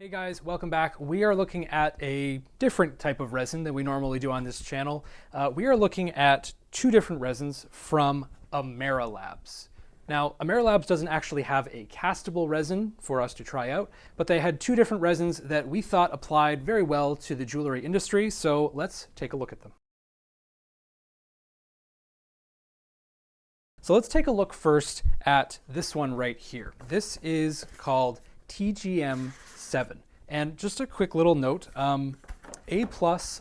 Hey guys, welcome back. We are looking at a different type of resin than we normally do on this channel. We are looking at two different resins from Ameralabs. Now, Ameralabs doesn't actually have a castable resin for us to try out, but they had two different resins that we thought applied very well to the jewelry industry, so let's take a look at them. So let's take a look first at this one right here. This is called TGM-7. And just a quick little note, A+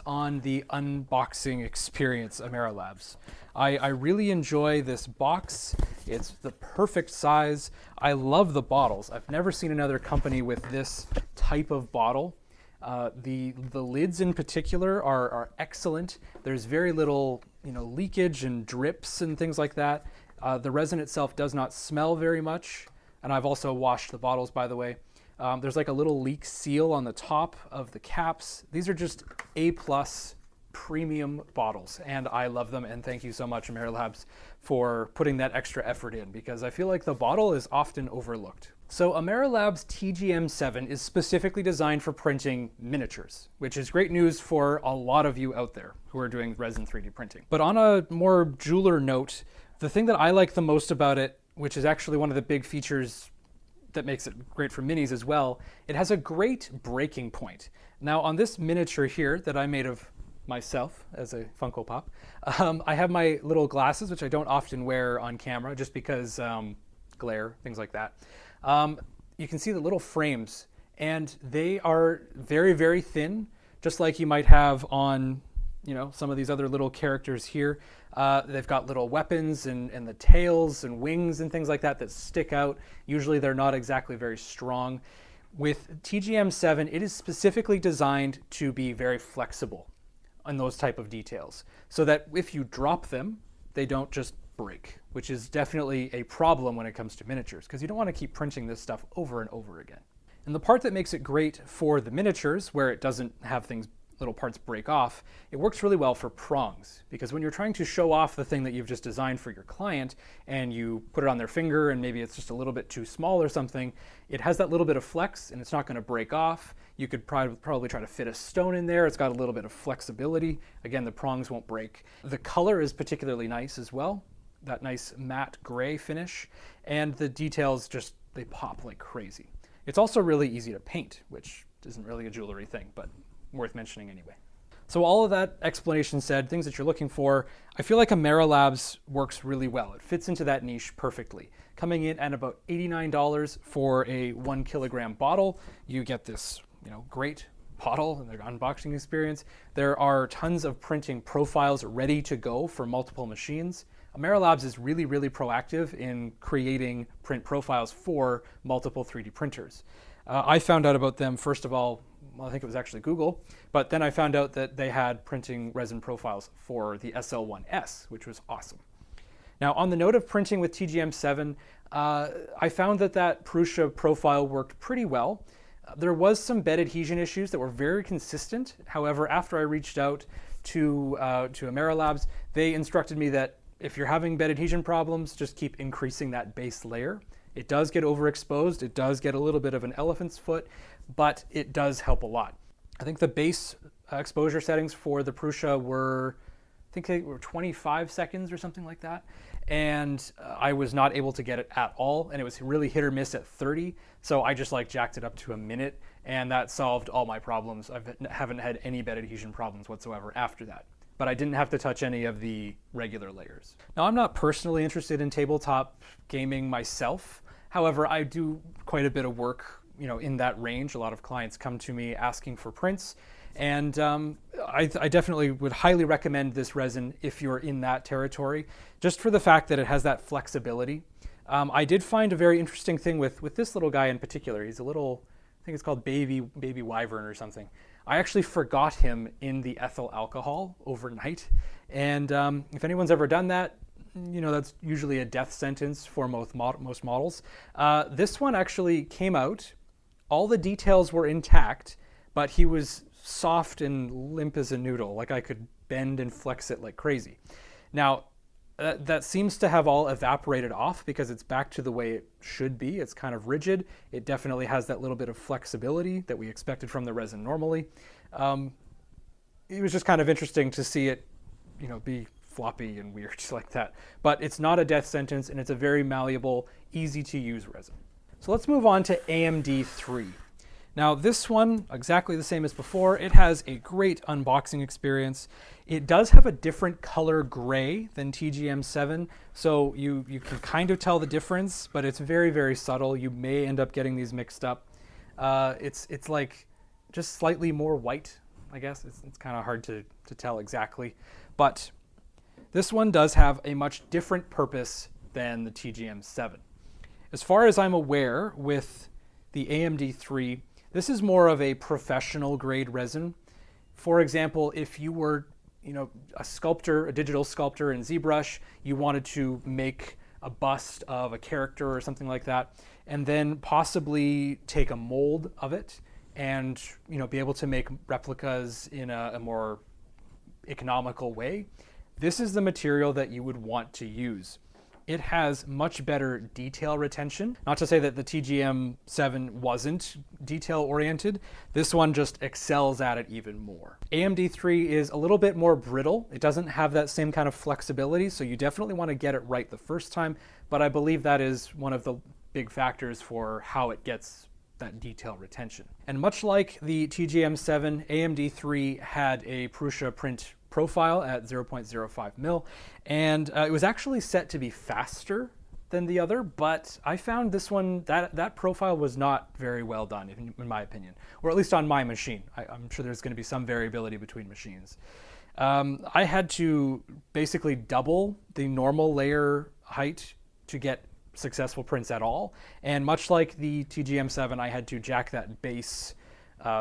on the unboxing experience, Ameralabs. I really enjoy this box. It's the perfect size. I love the bottles. I've never seen another company with this type of bottle. The lids in particular are excellent. There's very little leakage and drips and things like that. The resin itself does not smell very much. And I've also washed the bottles, by the way. There's like a little leak seal on the top of the caps. These are just A+ premium bottles, and I love them, and thank you so much, Ameralabs, for putting that extra effort in, because I feel like the bottle is often overlooked. So Ameralabs TGM-7 is specifically designed for printing miniatures, which is great news for a lot of you out there who are doing resin 3D printing. But on a more jeweler note, the thing that I like the most about it, which is actually one of the big features that makes it great for minis as well, it has a great breaking point. Now on this miniature here that I made of myself as a Funko Pop, I have my little glasses, which I don't often wear on camera just because glare, things like that. You can see the little frames, and they are very, very thin, just like you might have on some of these other little characters here. They've got little weapons and the tails and wings and things like that stick out. Usually they're not exactly very strong. With TGM-7, it is specifically designed to be very flexible on those type of details, so that if you drop them, they don't just break, which is definitely a problem when it comes to miniatures, because you don't want to keep printing this stuff over and over again. And the part that makes it great for the miniatures, where it doesn't have little parts break off, it works really well for prongs, because when you're trying to show off the thing that you've just designed for your client and you put it on their finger and maybe it's just a little bit too small or something, it has that little bit of flex and it's not going to break off. You could probably try to fit a stone in there. It's got a little bit of flexibility. Again, the prongs won't break. The color is particularly nice as well, that nice matte gray finish, and the details they pop like crazy. It's also really easy to paint, which isn't really a jewelry thing, but worth mentioning anyway. So all of that explanation said, things that you're looking for, I feel like Ameralabs works really well. It fits into that niche perfectly. Coming in at about $89 for a 1 kilogram bottle, you get this great bottle and their unboxing experience. There are tons of printing profiles ready to go for multiple machines. Ameralabs is really, really proactive in creating print profiles for multiple 3D printers. I found out about them, first of all, I think it was actually Google, but then I found out that they had printing resin profiles for the SL1S, which was awesome. Now, on the note of printing with TGM-7, I found that Prusa profile worked pretty well. There was some bed adhesion issues that were very consistent. However, after I reached out to Ameralabs, they instructed me that if you're having bed adhesion problems, just keep increasing that base layer. It does get overexposed. It does get a little bit of an elephant's foot, but it does help a lot. I think the base exposure settings for the Prusa were, I think they were 25 seconds or something like that. And I was not able to get it at all. And it was really hit or miss at 30. So I just jacked it up to a minute, and that solved all my problems. I haven't had any bed adhesion problems whatsoever after that. But I didn't have to touch any of the regular layers. Now, I'm not personally interested in tabletop gaming myself. However, I do quite a bit of work, in that range. A lot of clients come to me asking for prints, and I definitely would highly recommend this resin if you're in that territory, just for the fact that it has that flexibility. I did find a very interesting thing with this little guy in particular. He's a little, I think it's called baby wyvern or something. I actually forgot him in the ethyl alcohol overnight, and if anyone's ever done that, that's usually a death sentence for most models. This one actually came out. All the details were intact, but he was soft and limp as a noodle. I could bend and flex it like crazy. Now, that seems to have all evaporated off because it's back to the way it should be. It's kind of rigid. It definitely has that little bit of flexibility that we expected from the resin normally. It was just kind of interesting to see it, be floppy and weird like that. But it's not a death sentence, and it's a very malleable, easy to use resin. So let's move on to AMD-3. Now this one, exactly the same as before, it has a great unboxing experience. It does have a different color gray than TGM-7, so you can kind of tell the difference, but it's very, very subtle. You may end up getting these mixed up. It's like just slightly more white, I guess. It's kind of hard to tell exactly. But this one does have a much different purpose than the TGM-7. As far as I'm aware, with the AMD-3, this is more of a professional grade resin. For example, if you were, a sculptor, a digital sculptor in ZBrush, you wanted to make a bust of a character or something like that, and then possibly take a mold of it and, be able to make replicas in a more economical way, this is the material that you would want to use. It has much better detail retention. Not to say that the TGM-7 wasn't detail-oriented. This one just excels at it even more. AMD-3 is a little bit more brittle. It doesn't have that same kind of flexibility, so you definitely want to get it right the first time, but I believe that is one of the big factors for how it gets that detail retention. And much like the TGM-7, AMD-3 had a Prusa print profile at 0.05 mil, and it was actually set to be faster than the other, but I found this one, that profile was not very well done, in my opinion, or at least on my machine. I'm sure there's going to be some variability between machines. I had to basically double the normal layer height to get successful prints at all, and much like the TGM-7, I had to jack that base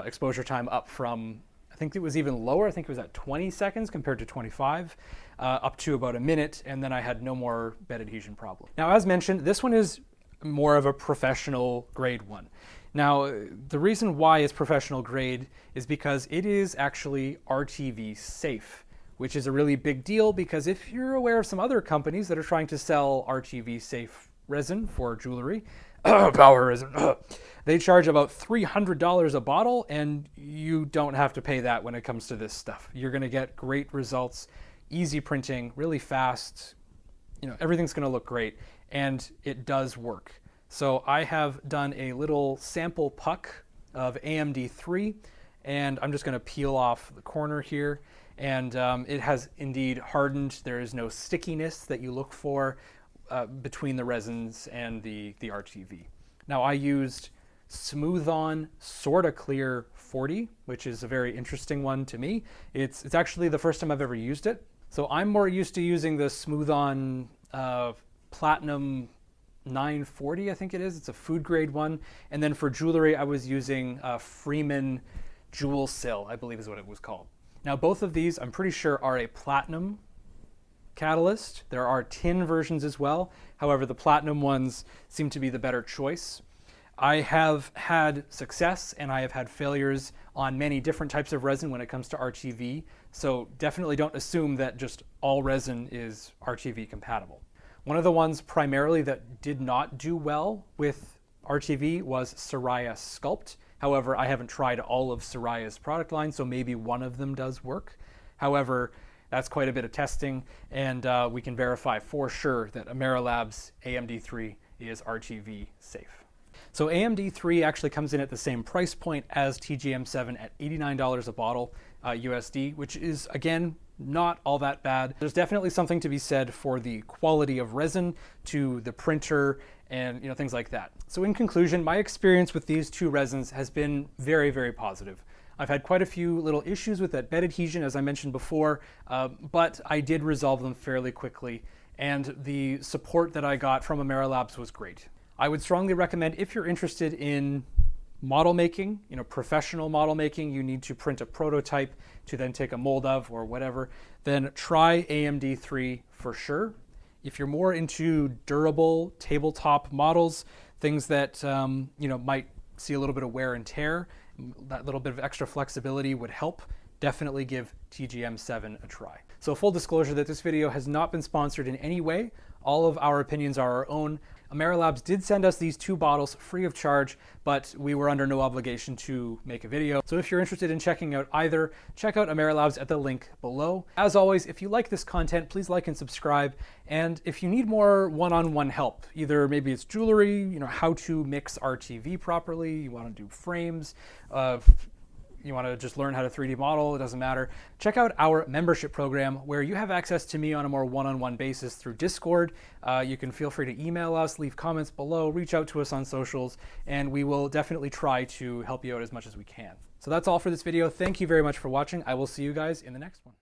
exposure time up from, I think it was even lower. I think it was at 20 seconds compared to 25, up to about a minute, and then I had no more bed adhesion problem. Now, as mentioned, this one is more of a professional grade one. Now, the reason why it's professional grade is because it is actually Rtv safe, which is a really big deal because if you're aware of some other companies that are trying to sell Rtv safe resin for jewelry, power resin, they charge about $300 a bottle, and you don't have to pay that when it comes to this stuff. You're going to get great results, easy printing, really fast. Everything's going to look great, and it does work. So I have done a little sample puck of AMD-3, and I'm just going to peel off the corner here, and it has indeed hardened. There is no stickiness that you look for between the resins and the Rtv. Now, I used Smooth On Sorta Clear 40, which is a very interesting one to me. It's actually the first time I've ever used it. So I'm more used to using the Smooth On Platinum 940, I think it is. It's a food grade one. And then for jewelry, I was using Freeman Jewel Sill, I believe is what it was called. Now, both of these, I'm pretty sure, are a platinum catalyst. There are tin versions as well. However, the platinum ones seem to be the better choice. I have had success and I have had failures on many different types of resin when it comes to Rtv, so definitely don't assume that just all resin is Rtv compatible. One of the ones primarily that did not do well with Rtv was Soraya Sculpt. However, I haven't tried all of Soraya's product line, so maybe one of them does work. However, that's quite a bit of testing, and we can verify for sure that Ameralabs AMD-3 is Rtv safe. So AMD-3 actually comes in at the same price point as TGM-7 at $89 a bottle USD, which is, again, not all that bad. There's definitely something to be said for the quality of resin to the printer and things like that. So in conclusion, my experience with these two resins has been very, very positive. I've had quite a few little issues with that bed adhesion, as I mentioned before, but I did resolve them fairly quickly, and the support that I got from Ameralabs was great. I would strongly recommend, if you're interested in model making, professional model making, you need to print a prototype to then take a mold of or whatever, then try AMD-3 for sure. If you're more into durable tabletop models, things that might see a little bit of wear and tear, that little bit of extra flexibility would help. definitely give TGM-7 a try. So full disclosure that this video has not been sponsored in any way. All of our opinions are our own. Ameralabs did send us these 2 bottles free of charge, but we were under no obligation to make a video. So if you're interested in checking out either, check out Ameralabs at the link below. As always, if you like this content, please like and subscribe. And if you need more one-on-one help, either maybe it's jewelry, how to mix RTV properly, you want to do frames, you want to just learn how to 3D model, it doesn't matter. Check out our membership program where you have access to me on a more one-on-one basis through Discord. You can feel free to email us, leave comments below, reach out to us on socials, and we will definitely try to help you out as much as we can. So that's all for this video. Thank you very much for watching. I will see you guys in the next one.